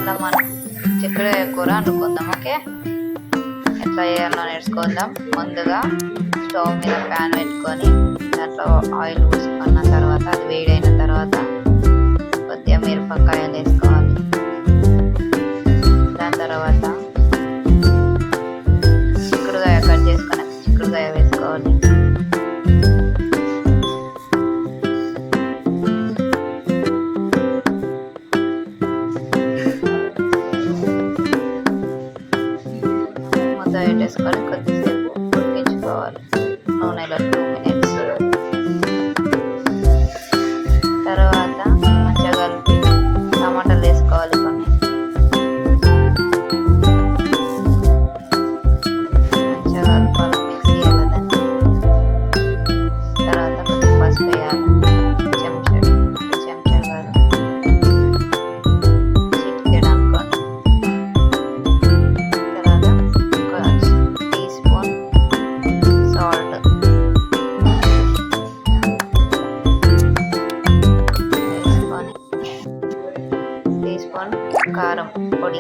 నేర్చుకుందాం. మనం చిక్కుడుకాయ కూర వండుకుందాం. ఓకే, ఎట్లా చేయాలో నేర్చుకుందాం. ముందుగా స్టవ్ మీద ప్యాన్ పెట్టుకొని దాంట్లో ఆయిల్ పోసుకున్న తర్వాత అది వేడైన తర్వాత కొద్దిగా మిరపకాయలు వేసుకోవాలి. దాని తర్వాత చిక్కుడుకాయ కట్ చేసుకుని చిక్కుడుకాయ వేసుకోవాలి. పెట్టేసుకొని కొద్దిసేపు ఉడికించుకోవాలి నూనెలో 2 minutes. తర్వాత మంచిగా కలిపి టమాటాలు వేసుకోవాలి కొన్ని. మంచిగా కలపాలి, మిక్స్ చేయాలి దాన్ని. తర్వాత కొంచెం పసుపు వేయాలి, చెంచా కాదు చిటికెడు అనుకోండి. కారం పొడి